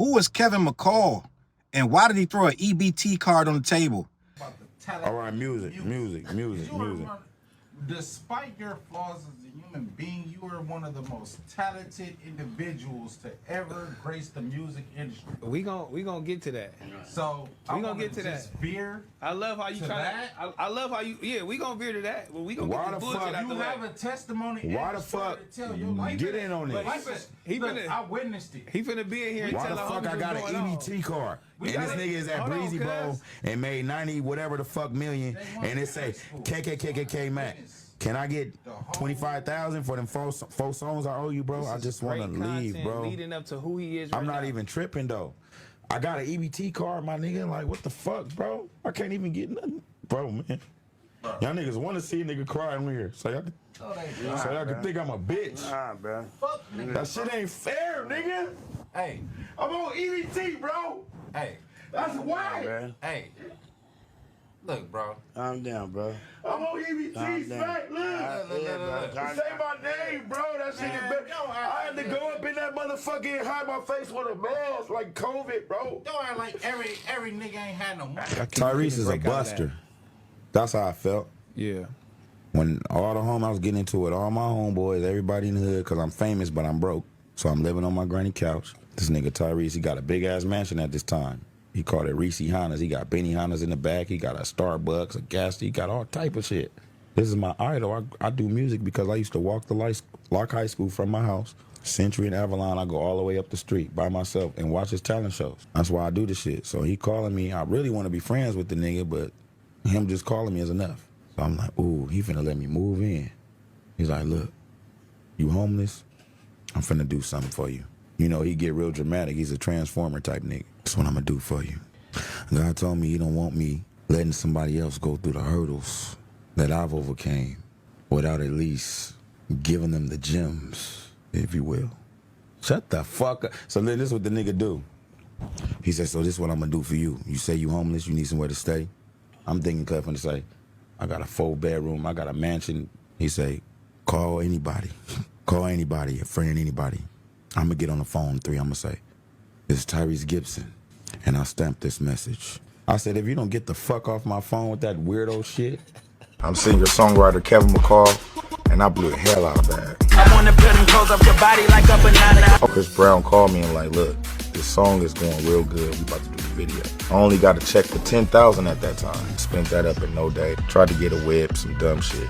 Who is Kevin McCall? And why did he throw an EBT card on the table? All right, music. Despite your flaws as a human being, you are one of the most talented individuals to ever grace the music industry. We gonna get to that. So we gonna get to that. Veer. I love how you try. I love how you. Yeah, we gonna veer to that. Well, we gonna Why get the the bullshit fuck out the You way. have a testimony. Why the fuck? Get in on this. I witnessed it. He finna be in here and Why tell the the fuck homie I got an what's going on. EBT card? And this nigga is at Breezy Bowl and made 90 whatever the fuck million, and it say KKKKK Mac. Can I get 25,000 for them four songs I owe you, bro? I just want to leave, bro. Leading up to who he is. I'm not even tripping though. I got an EBT card, my nigga. Like, what the fuck, bro? I can't even get nothing, bro, man. Y'all niggas want to see a nigga cry in here, so y'all can think I'm a bitch. Nah, bro. That shit ain't fair, nigga. Hey, I'm on EBT, bro. hey, That's why. Bro. hey. Look, bro. Calm down, bro. I'm on EBT, Calm smack. down. Look. Say my name, bro. That shit is bad. I had to go up in that motherfucker and hide my face with a mask like COVID, bro. Don't act like every nigga ain't had no money. Tyrese is a buster. That's how I felt. Yeah. When all the home I was getting into it, all my homeboys, everybody in the hood, because I'm famous, but I'm broke. So I'm living on my granny couch. This nigga Tyrese, he got a big-ass mansion at this time. He called it Reese Hondas. He got Benny Hondas in the back. He got a Starbucks, a gas station. He got all type of shit. This is my idol. I do music because I used to walk the Lock High School from my house. Century and Avalon, I go all the way up the street by myself and watch his talent shows. That's why I do this shit. So he calling me. I really want to be friends with the nigga, but him just calling me is enough. So I'm like, ooh, he finna let me move in. He's like, look, you homeless? I'm finna do something for you. You know, he get real dramatic. He's a transformer type nigga. That's what I'm gonna do for you. God told me he don't want me letting somebody else go through the hurdles that I've overcame without at least giving them the gems, if you will. Shut the fuck up. So then this is what the nigga do. He said, so this is what I'm gonna do for you. You say you homeless, you need somewhere to stay. I'm thinking Clef to say, I got a 4-bedroom, I got a mansion. He say, call anybody. Call anybody, a friend, anybody. I'm gonna get on the phone 3, I'm gonna say, it's Tyrese Gibson. And I stamped this message. I said, if you don't get the fuck off my phone with that weirdo shit. I'm singer-songwriter Kevin McCall, and I blew the hell out of that. I wanna put them clothes up your body like a banana. Chris Brown called me and like, look, this song is going real good. We about to do the video. I only got a check for $10,000 at that time. Spent that up in no day. Tried to get a whip, some dumb shit.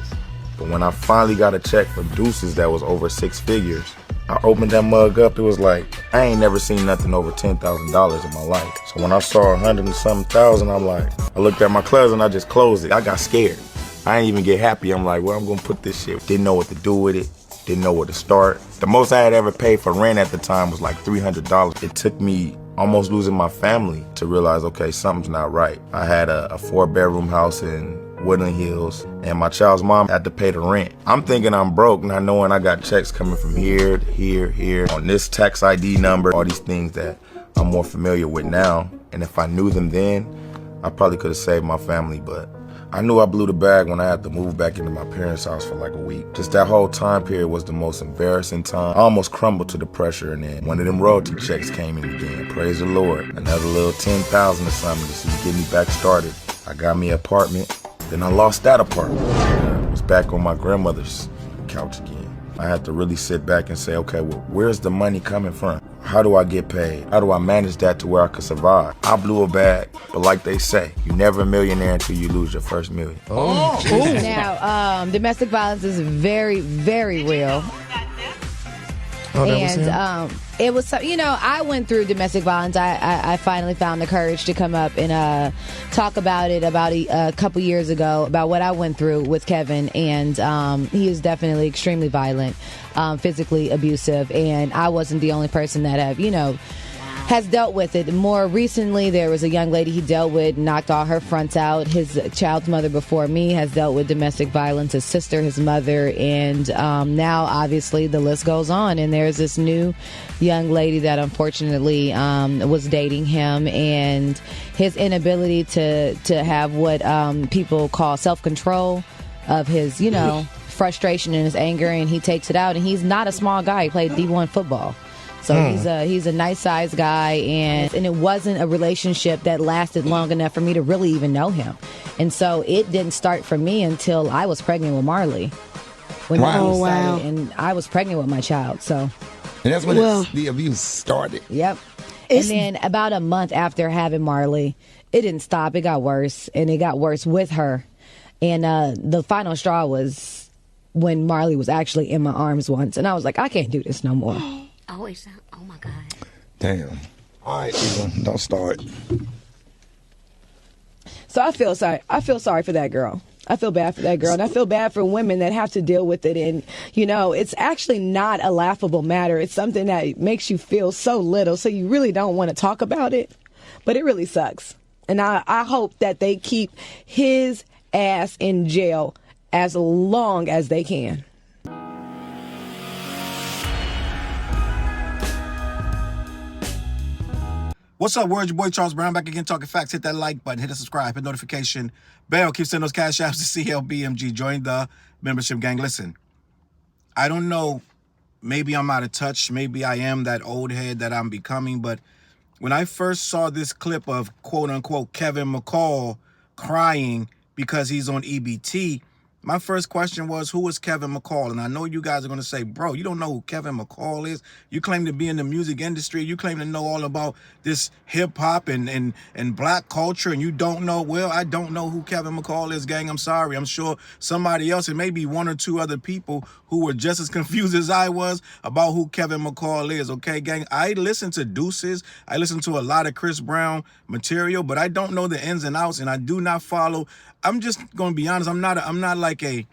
But when I finally got a check from Dueces that was over 6 figures, I opened that mug up, it was like, I ain't never seen nothing over $10,000 in my life. So when I saw 100 and something thousand, I'm like, I looked at my cousin, I just closed it. I got scared. I didn't even get happy. I'm like, well, I'm gonna put this shit. Didn't know what to do with it. Didn't know where to start. The most I had ever paid for rent at the time was like $300. It took me almost losing my family to realize, okay, something's not right. I had a 4-bedroom house in Woodland Hills, and my child's mom had to pay the rent. I'm thinking I'm broke, not knowing I got checks coming from here, here, on this tax ID number, all these things that I'm more familiar with now. And if I knew them then, I probably could have saved my family, but I knew I blew the bag when I had to move back into my parents' house for like a week. Just that whole time period was the most embarrassing time. I almost crumbled to the pressure, and then one of them royalty checks came in again. Praise the Lord. Another little 10,000 or something just to get me back started. I got me an apartment. Then I lost that apartment. I was back on my grandmother's couch again. I had to really sit back and say, okay, well, where's the money coming from? How do I get paid? How do I manage that to where I could survive? I blew a bag, but like they say, you're never a millionaire until you lose your first million. Now, domestic violence is very, very real. And it was, you know, I went through domestic violence. I finally found the courage to come up and talk about it about a couple years ago, about what I went through with Kevin. And he is definitely extremely violent, physically abusive. And I wasn't the only person that has dealt with it. More recently, there was a young lady he dealt with, knocked all her fronts out. His child's mother before me has dealt with domestic violence, his sister, his mother, and now obviously the list goes on. And there's this new young lady that unfortunately was dating him, and his inability to have what people call self-control of his, frustration and his anger, and he takes it out. And he's not a small guy. He played D1 football. So he's a nice sized guy, and it wasn't a relationship that lasted long enough for me to really even know him. And so it didn't start for me until I was pregnant with Marley. When Wow. started, and I was pregnant with my child. So And that's when the abuse started. yep. And then about a month after having Marley, it didn't stop. It got worse, and it got worse with her. And the final straw was when Marley was actually in my arms once, and I was like, I can't do this no more. Always, oh my God. Damn. All right, people, don't start. So I feel sorry. I feel sorry for that girl. I feel bad for that girl, and I feel bad for women that have to deal with it. And, you know, it's actually not a laughable matter. It's something that makes you feel so little, so you really don't want to talk about it. But it really sucks. And I hope that they keep his ass in jail as long as they can. What's up, world? Your boy Charles Brown back again, talking facts. Hit that like button, hit the subscribe, hit notification bell. Keep sending those Cashaps to CLBMG. Join the membership gang. Listen, I don't know. Maybe I'm out of touch. Maybe I am that old head that I'm becoming. But when I first saw this clip of quote unquote Kevin McCall crying because he's on EBT, my first question was, who is Kevin McCall? And I know you guys are going to say, bro, you don't know who Kevin McCall is. You claim to be in the music industry. You claim to know all about this hip hop and black culture, and you don't know. Well, I don't know who Kevin McCall is, gang. I'm sorry. I'm sure somebody else, and maybe one or two other people who were just as confused as I was about who Kevin McCall is. Okay, gang. I listen to Dueces. I listen to a lot of Chris Brown material, but I don't know the ins and outs, and I do not follow. I'm just going to be honest. I'm not like a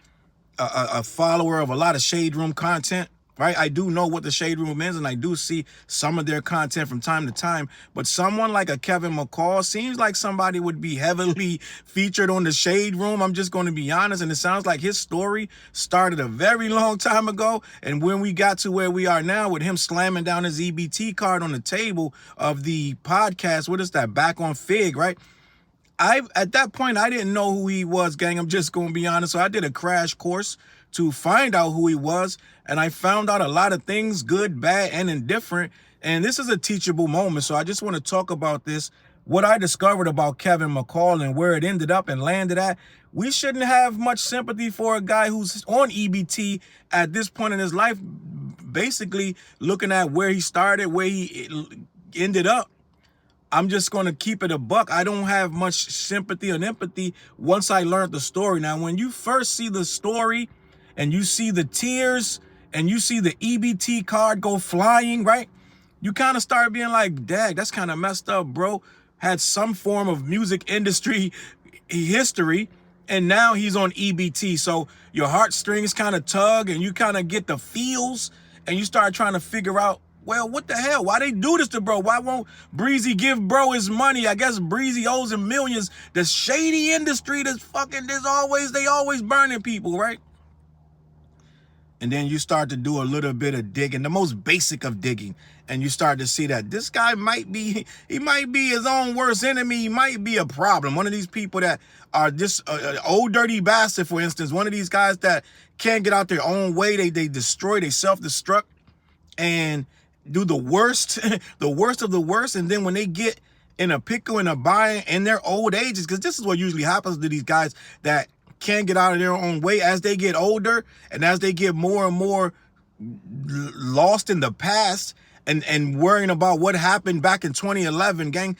follower of a lot of Shade Room content, right? I do know what the Shade Room is, and I do see some of their content from time to time. But someone like a Kevin McCall seems like somebody would be heavily featured on the Shade Room. I'm just going to be honest. And it sounds like his story started a very long time ago. And when we got to where we are now with him slamming down his EBT card on the table of the podcast, what is that? Back on Fig, right? At that point, I didn't know who he was, gang. I'm just going to be honest. So I did a crash course to find out who he was. And I found out a lot of things, good, bad, and indifferent. And this is a teachable moment. So I just want to talk about this. What I discovered about Kevin McCall and where it ended up and landed at. We shouldn't have much sympathy for a guy who's on EBT at this point in his life, basically looking at where he started, where he ended up. I'm just going to keep it a buck. I don't have much sympathy and empathy once I learned the story. Now, when you first see the story and you see the tears and you see the EBT card go flying, right? You kind of start being like, dang, that's kind of messed up, bro. Had some form of music industry history, and now he's on EBT. So your heartstrings kind of tug and you kind of get the feels, and you start trying to figure out, well, what the hell? Why they do this to bro? Why won't Breezy give bro his money? I guess Breezy owes him millions. The shady industry that's fucking, they always burning people, right? And then you start to do a little bit of digging, the most basic of digging. And you start to see that this guy might be his own worst enemy. He might be a problem. One of these people that are just old dirty bastard, for instance. One of these guys that can't get out their own way. They destroy, they self-destruct and do the worst, the worst of the worst. And then when they get in a pickle and a bind in their old ages, because this is what usually happens to these guys that can't get out of their own way as they get older and as they get more and more lost in the past and worrying about what happened back in 2011, gang.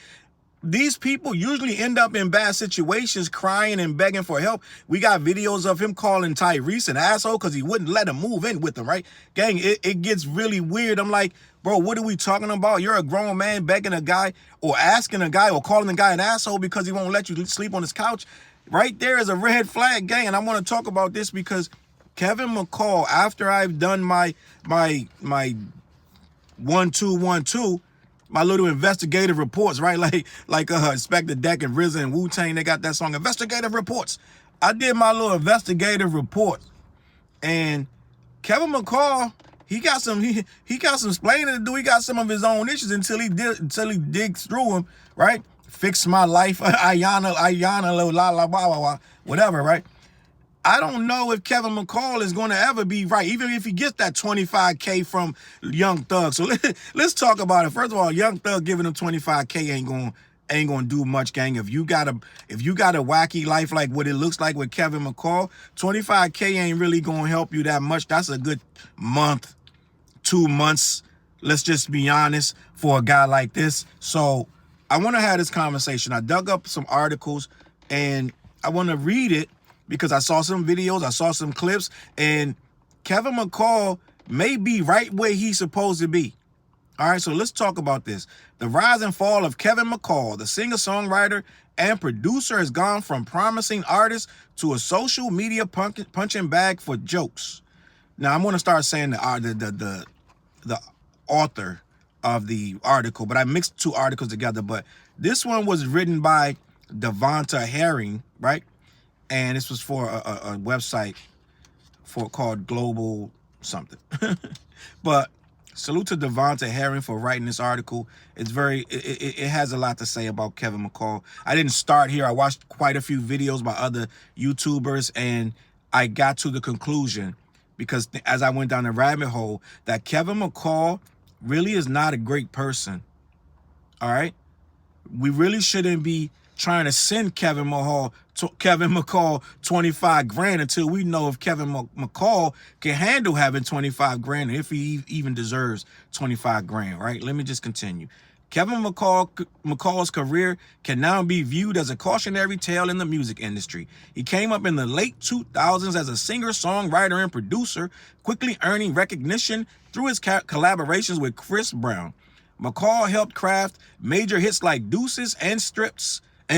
These people usually end up in bad situations, crying and begging for help. We got videos of him calling Tyrese an asshole because he wouldn't let him move in with him, right? Gang, it gets really weird. I'm like, bro, what are we talking about? You're a grown man begging a guy or asking a guy or calling a guy an asshole because he won't let you sleep on his couch. Right there is a red flag, gang. And I want to talk about this because Kevin McCall, after I've done my 1-2-1-2, my little investigative reports, right? Like Inspector Deck and RZA and Wu-Tang, they got that song, Investigative Reports. I did my little investigative report. And Kevin McCall, he got some explaining to do. He got some of his own issues until he digs through them, right? Fix My Life, Iyanla, la la la, whatever, right? I don't know if Kevin McCall is going to ever be right, even if he gets that 25K from Young Thug. So let's talk about it. First of all, Young Thug giving him 25K ain't gonna do much, gang. If you got a wacky life like what it looks like with Kevin McCall, 25K ain't really gonna help you that much. That's a good month, 2 months. Let's just be honest for a guy like this. So I want to have this conversation. I dug up some articles and I want to read it because I saw some videos, I saw some clips, and Kevin McCall may be right where he's supposed to be. All right, so let's talk about this. The rise and fall of Kevin McCall, the singer-songwriter and producer, has gone from promising artist to a social media punching bag for jokes. Now, I'm going to start saying the author of the article, but I mixed two articles together. But this one was written by Devonta Herring, right? And this was for a website called Global something. But salute to Devonta Herring for writing this article. It's it has a lot to say about Kevin McCall. I didn't start here. I watched quite a few videos by other YouTubers, and I got to the conclusion, because as I went down the rabbit hole, that Kevin McCall really is not a great person. All right? We really shouldn't be trying to send Kevin McCall 25 grand until we know if Kevin McCall can handle having 25 grand, if he even deserves 25 grand, right? Let me just continue. Kevin McCall's career can now be viewed as a cautionary tale in the music industry. He came up in the late 2000s as a singer, songwriter, and producer, quickly earning recognition through his collaborations with Chris Brown. McCall helped craft major hits like Dueces and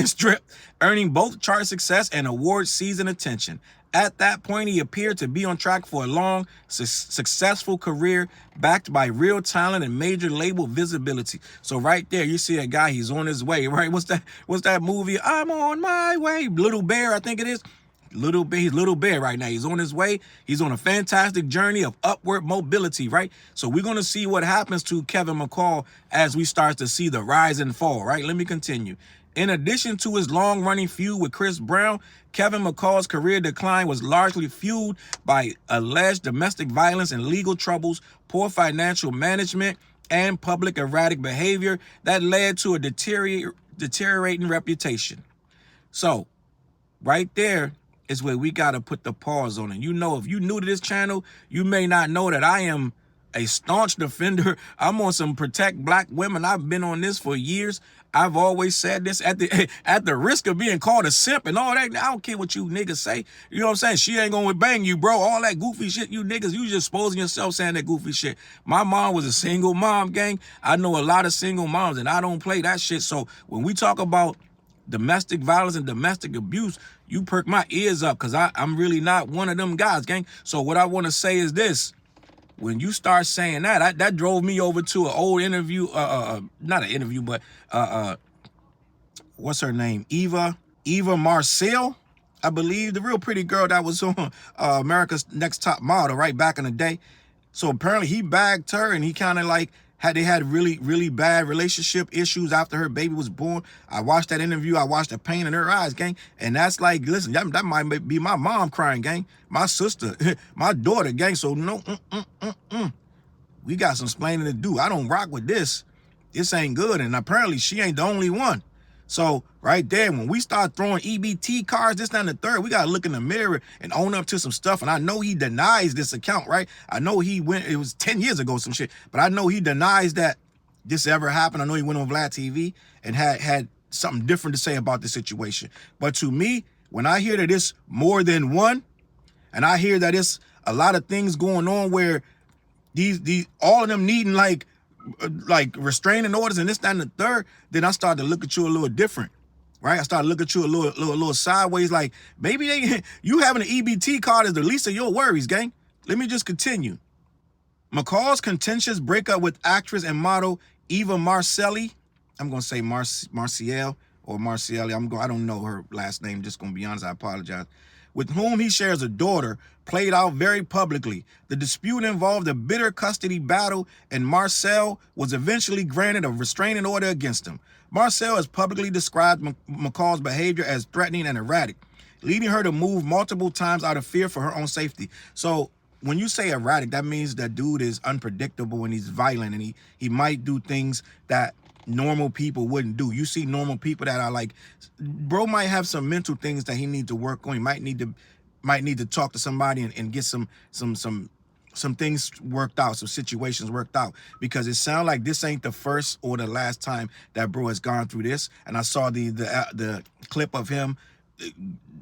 Strip, earning both chart success and award season attention. At that point, he appeared to be on track for a long, successful career backed by real talent and major label visibility. So right there, you see a guy, he's on his way, right? What's that movie? I'm on my way. Little Bear, I think it is. He's Little Bear right now. He's on his way. He's on a fantastic journey of upward mobility, right? So we're going to see what happens to Kevin McCall as we start to see the rise and fall, right? Let me continue. In addition to his long-running feud with Chris Brown, Kevin McCall's career decline was largely fueled by alleged domestic violence and legal troubles, poor financial management, and public erratic behavior that led to a deteriorating reputation. So, right there is where we got to put the pause on it. You know, if you're new to this channel, you may not know that I am a staunch defender. I'm on some protect black women. I've been on this for years. I've always said this at the risk of being called a simp and all that. I don't care what you niggas say. You know what I'm saying? She ain't gonna bang you, bro. All that goofy shit, you niggas, you just exposing yourself saying that goofy shit. My mom was a single mom, gang. I know a lot of single moms, and I don't play that shit. So when we talk about domestic violence and domestic abuse, you perk my ears up, because I'm really not one of them guys, gang. So what I want to say is this. When you start saying that drove me over to an old interview, not an interview, but what's her name? Eva Marcel, I believe, the real pretty girl that was on America's Next Top Model, right, back in the day. So apparently he bagged her, and he kind of like they had really, really bad relationship issues after her baby was born. I watched that interview. I watched the pain in her eyes, gang. And that's like, listen, that might be my mom crying, gang. My sister, my daughter, gang. So no, we got some explaining to do. I don't rock with this. This ain't good. And apparently she ain't the only one. So right there, when we start throwing EBT cards, this, that, and the third, we got to look in the mirror and own up to some stuff. And I know he denies this account, right? I know it was 10 years ago, some shit. But I know he denies that this ever happened. I know he went on Vlad TV and had something different to say about the situation. But to me, when I hear that it's more than one, and I hear that it's a lot of things going on where these all of them needing like restraining orders and this, that, and the third, then I started to look at you a little different, right? I started to look at you a little sideways, like maybe you having an EBT card is the least of your worries, gang. Let me just continue. McCall's contentious breakup with actress and model Eva Marcelli, I'm gonna say Marciel or Marcelli. I don't know her last name. Just gonna be honest. I apologize. With whom he shares a daughter, played out very publicly. The dispute involved a bitter custody battle, and Marcel was eventually granted a restraining order against him. Marcel has publicly described McCall's behavior as threatening and erratic. leading her to move multiple times out of fear for her own safety. So when you say erratic, that means that dude is unpredictable and he's violent, and he might do things that normal people wouldn't do. You see normal people that are like, bro might have some mental things that he needs to work on. He might need to talk to somebody and get some things worked out, some situations worked out, because it sounds like this ain't the first or the last time that bro has gone through this. And I saw the clip of him,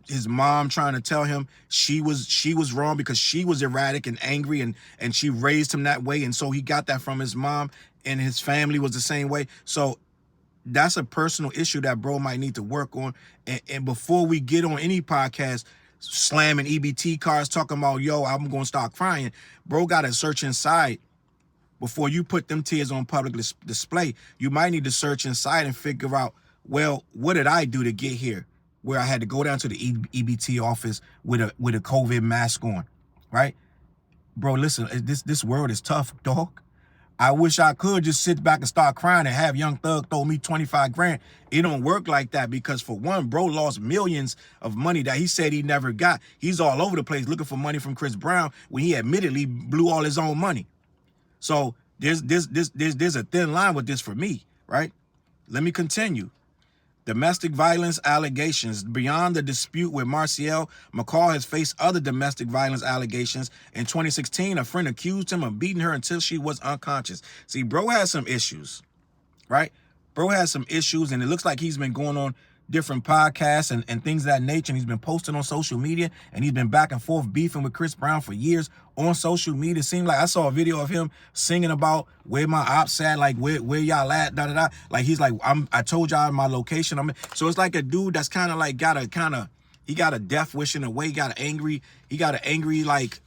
his mom trying to tell him she was wrong because she was erratic and angry, and she raised him that way, and so he got that from his mom, and his family was the same way. So that's a personal issue that bro might need to work on. And before we get on any podcast slamming EBT cards, talking about, yo, I'm gonna start crying, bro gotta search inside before you put them tears on public display. You might need to search inside and figure out, well, what did I do to get here, where I had to go down to the EBT office with a COVID mask on, right? Bro, listen, this world is tough, dog. I wish I could just sit back and start crying and have Young Thug throw me 25 grand. It don't work like that, because for one, bro lost millions of money that he said he never got. He's all over the place looking for money from Chris Brown when he admittedly blew all his own money. So there's a thin line with this for me, right? Let me continue. Domestic violence allegations. Beyond the dispute with Marciel, McCall has faced other domestic violence allegations. In 2016, a friend accused him of beating her until she was unconscious. See, bro has some issues, right? Bro has some issues, and it looks like he's been going on different podcasts and things of that nature, and he's been posting on social media, and he's been back and forth beefing with Chris Brown for years on social media. It seemed like I saw a video of him singing about where my ops at, like where y'all at, da-da-da. Like he's like, I told y'all my location. So it's like a dude that's kind of like he got a death wish in a way, he got an angry like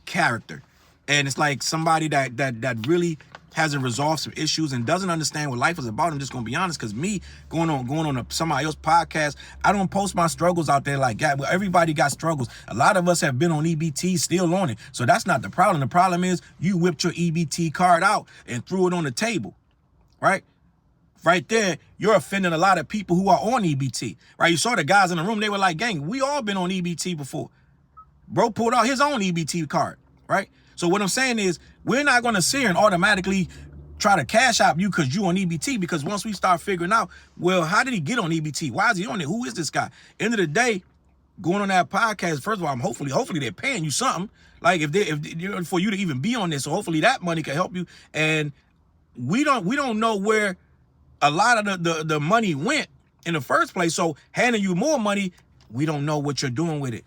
character. And it's like somebody that really hasn't resolved some issues and doesn't understand what life is about. I'm just gonna be honest, because me going on somebody else's podcast, I don't post my struggles out there like that. Well, everybody got struggles. A lot of us have been on EBT, still on it. So that's not the problem. The problem is you whipped your EBT card out and threw it on the table, right? Right there, you're offending a lot of people who are on EBT, right? You saw the guys in the room, they were like, gang, we all been on EBT before. Bro pulled out his own EBT card, right? So what I'm saying is, we're not going to sit here and automatically try to cash out you because you on EBT, because once we start figuring out, well, how did he get on EBT? Why is he on it? Who is this guy? End of the day, going on that podcast, first of all, hopefully they're paying you something, like if for you to even be on this. So hopefully that money can help you. And we don't know where a lot of the money went in the first place. So handing you more money, we don't know what you're doing with it.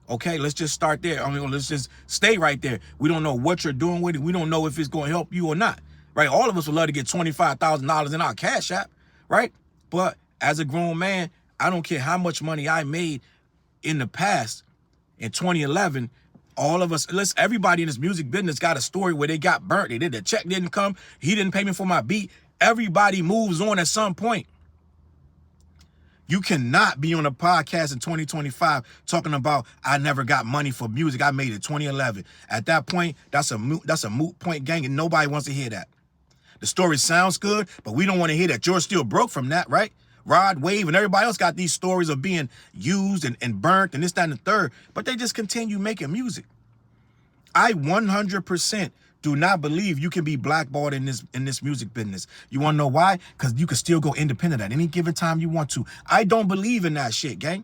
Okay, let's just start there. Let's just stay right there. We don't know what you're doing with it. We don't know if it's going to help you or not, right? All of us would love to get $25,000 in our Cash App, right? But as a grown man, I don't care how much money I made in the past. In 2011, all of us, everybody in this music business got a story where they got burnt. The check didn't come. He didn't pay me for my beat. Everybody moves on at some point. You cannot be on a podcast in 2025 talking about, I never got money for music. I made it 2011. At that point, that's a moot point, gang, and nobody wants to hear that. The story sounds good, but we don't want to hear that you're still broke from that, right? Rod Wave and everybody else got these stories of being used and burnt and this, that, and the third, but they just continue making music. I 100% do not believe you can be blackballed in this music business. You want to know why? Because you can still go independent at any given time you want to. I don't believe in that shit, gang.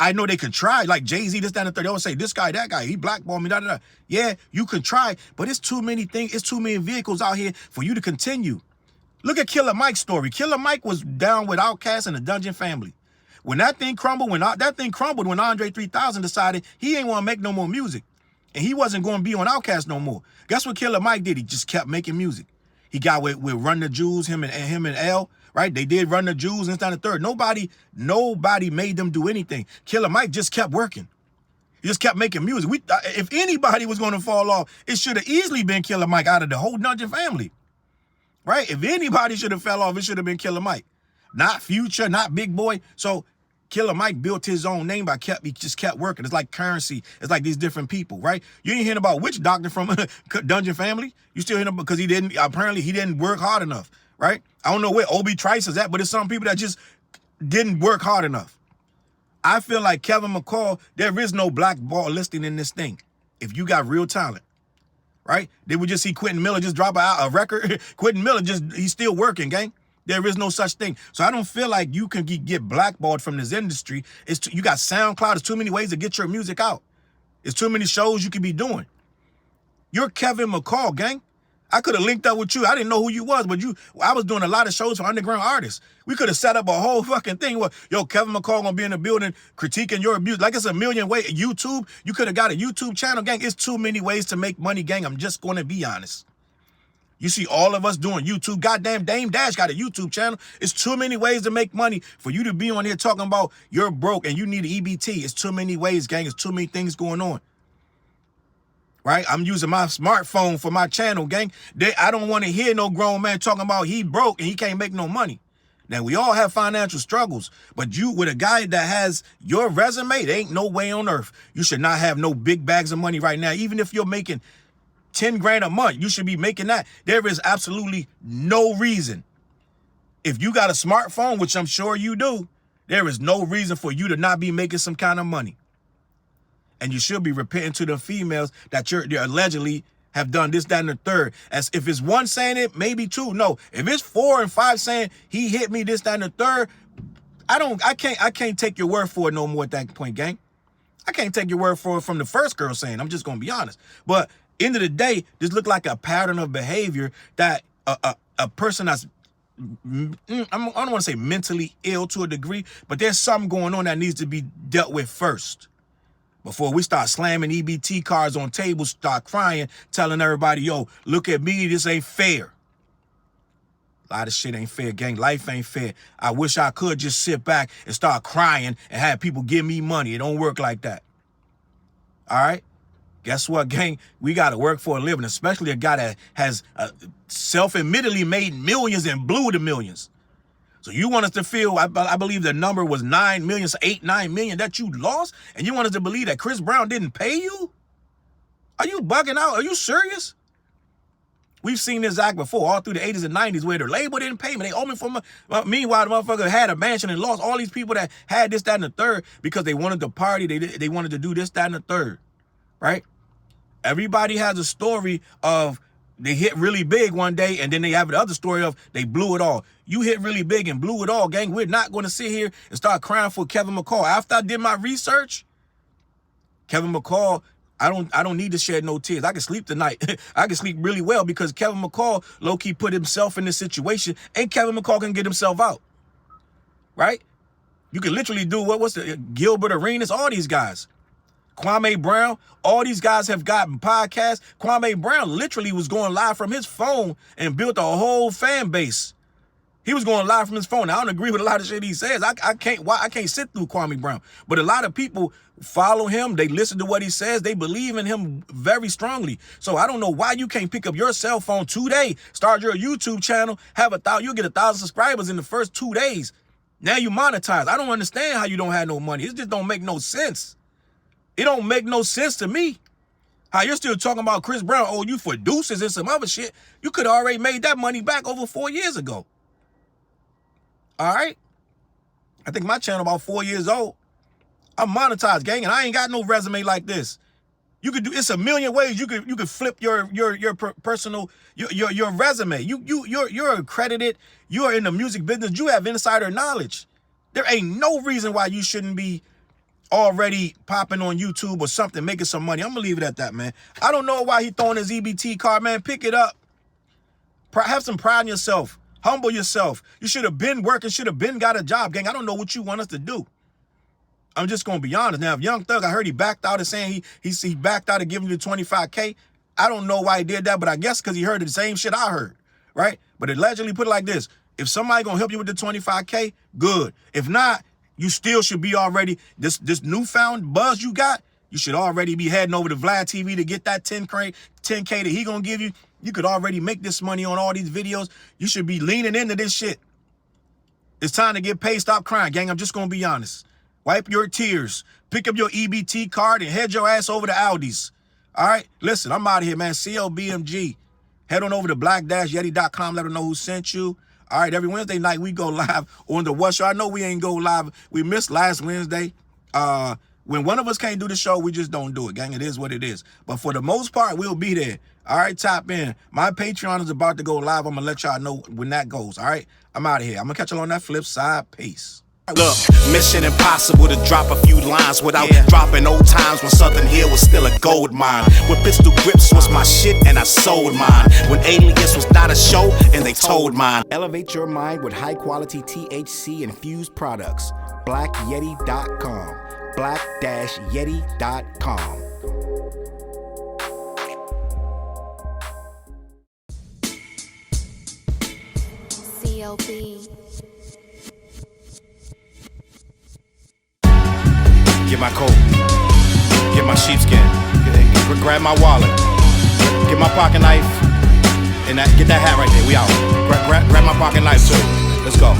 I know they could try, like Jay-Z, this, that, and the third. They always say, this guy, that guy, he blackballed me, da-da-da. Yeah, you could try, but it's too many things. It's too many vehicles out here for you to continue. Look at Killer Mike's story. Killer Mike was down with Outkast and the Dungeon Family. When that thing crumbled, when Andre 3000 decided he ain't want to make no more music, and he wasn't going to be on Outkast no more. Guess what Killer Mike did? He just kept making music. He got with Run the Jewels, him and L, right? They did Run the Jewels and the third. Nobody made them do anything. Killer Mike just kept working. He just kept making music. If anybody was going to fall off, it should have easily been Killer Mike out of the whole Dungeon family, right? If anybody should have fell off, it should have been Killer Mike. Not Future, not Big Boy. So Killer Mike built his own name he just kept working. It's like Currency. It's like these different people, right? You ain't hearing about Witch Doctor from Dungeon Family. You still hearing about because he didn't work hard enough, right? I don't know where Obi Trice is at, but it's some people that just didn't work hard enough. I feel like Kevin McCall, there is no blackball listing in this thing. If you got real talent, right? Did we just see Quentin Miller just drop a record? Quentin Miller he's still working, gang. There is no such thing. So I don't feel like you can get blackballed from this industry. You got SoundCloud. There's too many ways to get your music out. There's too many shows you could be doing. You're Kevin McCall, gang. I could have linked up with you. I didn't know who you was, but I was doing a lot of shows for underground artists. We could have set up a whole fucking thing. Well, yo, Kevin McCall gonna be in the building critiquing your music. Like it's a million ways. YouTube, you could have got a YouTube channel, gang. It's too many ways to make money, gang. I'm just gonna be honest. You see all of us doing YouTube. Goddamn, Dame Dash got a YouTube channel. It's too many ways to make money. For you to be on here talking about you're broke and you need an EBT. It's too many ways, gang. It's too many things going on. Right? I'm using my smartphone for my channel, gang. I don't want to hear no grown man talking about he broke and he can't make no money. Now, we all have financial struggles, but you, with a guy that has your resume, there ain't no way on earth you should not have no big bags of money right now. Even if you're making 10 grand a month, you should be making that. There is absolutely no reason. If you got a smartphone, which I'm sure you do, there is no reason for you to not be making some kind of money. And you should be repenting to the females that you're allegedly have done this, that, and the third. As if it's one saying it, maybe two. No, if it's 4 and 5 saying he hit me, this, that, and the third, I can't take your word for it no more at that point, gang. I can't take your word for it from the first girl saying. I'm just gonna be honest. But end of the day, this look like a pattern of behavior that a person that's I don't want to say mentally ill to a degree, but there's something going on that needs to be dealt with first. Before we start slamming EBT cards on tables, start crying, telling everybody, yo, look at me, this ain't fair. A lot of shit ain't fair, gang. Life ain't fair. I wish I could just sit back and start crying and have people give me money. It don't work like that. All right? Guess what, gang? We got to work for a living, especially a guy that has self-admittedly made millions and blew the millions. So you want us to feel, I believe the number was 9 million, so 8-9 million that you lost, and you want us to believe that Chris Brown didn't pay you? Are you bugging out? Are you serious? We've seen this act before, all through the 80s and 90s, where the label didn't pay me. They owe me for meanwhile, the motherfucker had a mansion and lost all these people that had this, that, and the third because they wanted to party. They wanted to do this, that, and the third, right? Everybody has a story of they hit really big one day, and then they have the other story of they blew it all. You hit really big and blew it all, gang. We're not going to sit here and start crying for Kevin McCall. After I did my research, Kevin McCall, I don't need to shed no tears. I can sleep tonight. I can sleep really well because Kevin McCall low-key put himself in this situation, and Kevin McCall can get himself out, right? You can literally do what's the Gilbert Arenas, all these guys. Kwame Brown, all these guys have gotten podcasts. Kwame Brown literally was going live from his phone and built a whole fan base. He was going live from his phone. Now, I don't agree with a lot of shit he says. I can't sit through Kwame Brown. But a lot of people follow him. They listen to what he says. They believe in him very strongly. So I don't know why you can't pick up your cell phone today, start your YouTube channel, you'll get 1,000 subscribers in the first 2 days. Now you monetize. I don't understand how you don't have no money. It just don't make no sense. It don't make no sense to me. How you're still talking about Chris Brown, oh, you for Dueces and some other shit. You could have already made that money back over 4 years ago. All right? I think my channel about 4 years old. I'm monetized, gang, and I ain't got no resume like this. You could do, it's a million ways you could flip your personal your resume. You're accredited, you're in the music business, you have insider knowledge. There ain't no reason why you shouldn't be already popping on YouTube or something, making some money. I'm gonna leave it at that, man. I don't know why he throwing his EBT card, man. Pick it up. Have some pride in yourself. Humble yourself. You should have been working, should have been got a job, gang. I don't know what you want us to do. I'm just gonna be honest. Now, if Young Thug, I heard he backed out of saying he backed out of giving you the 25K. I don't know why he did that, but I guess because he heard the same shit I heard, right? But allegedly put it like this: if somebody gonna help you with the 25K, good. If not, you still should be already, this newfound buzz you got, you should already be heading over to Vlad TV to get that 10K that he gonna give you. You could already make this money on all these videos. You should be leaning into this shit. It's time to get paid. Stop crying, gang. I'm just gonna be honest. Wipe your tears. Pick up your EBT card and head your ass over to Aldi's. All right? Listen, I'm out of here, man. CLBMG. Head on over to black-yeti.com. Let them know who sent you. All right, every Wednesday night we go live on the What Show. I know we ain't go live. We missed last Wednesday. When one of us can't do the show, we just don't do it, gang. It is what it is. But for the most part, we'll be there. All right, tap in. My Patreon is about to go live. I'm going to let y'all know when that goes. All right, I'm out of here. I'm going to catch y'all on that flip side. Peace. Look, mission impossible to drop a few lines without dropping old times when Southern Hill was still a gold mine. When pistol grips was my shit and I sold mine. When Alias was not a show and they told mine. Elevate your mind with high quality THC infused products. BlackYeti.com. Black-Yeti.com. CLB. Get my coat, get my sheepskin, grab my wallet, get my pocket knife, and get that hat right there. We out. Grab my pocket knife too. Let's go.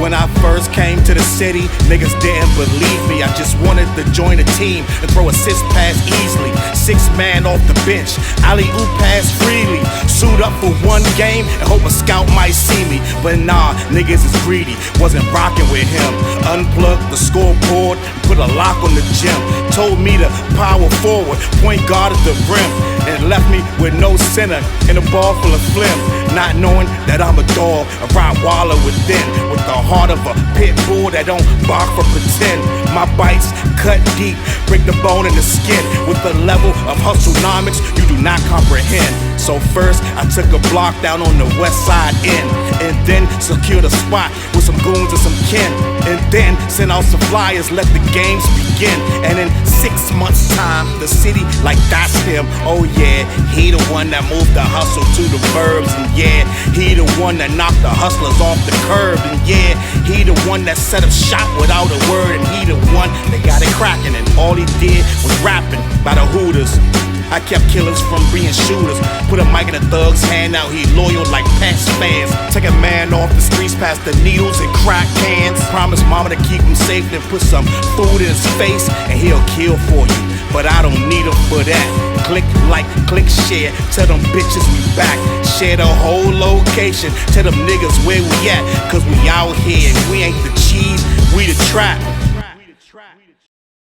When I first came to the city, niggas didn't believe me. I just wanted to join a team and throw assist pass easily. 6 man off the bench, alley-oop pass freely. Suit up for one game and hope a scout might see me. But nah, niggas is greedy, wasn't rocking with him. Unplugged the scoreboard, put a lock on the gym. Told me to power forward, point guard at the rim. And left me with no center and a ball full of phlegm. Not knowing that I'm a dog, a Rottweiler within. With the heart of a pit bull that don't bark for pretend. My bites cut deep, break the bone and the skin. With the level of hustlenomics you do not comprehend. So first I took a block down on the west side end. And then secured a spot with some goons and some kin. And then sent out some flyers, let the games begin. And in 6 months time, the city like that's him. Oh yeah, he the one that moved the hustle to the burbs. And yeah, he the one that knocked the hustlers off the curb. And yeah, he the one that set up shop without a word. And he the one that got it cracking. And all he did was rapping by the Hooters. I kept killers from being shooters. Put a mic in a thug's hand, now he loyal like past fans. Take a man off the streets past the needles and crack cans. Promise mama to keep him safe, then put some food in his face and he'll kill for you. But I don't need him for that. Click like, click share, tell them bitches we back. Share the whole location, tell them niggas where we at. Cause we out here and we ain't the cheese, we the trap.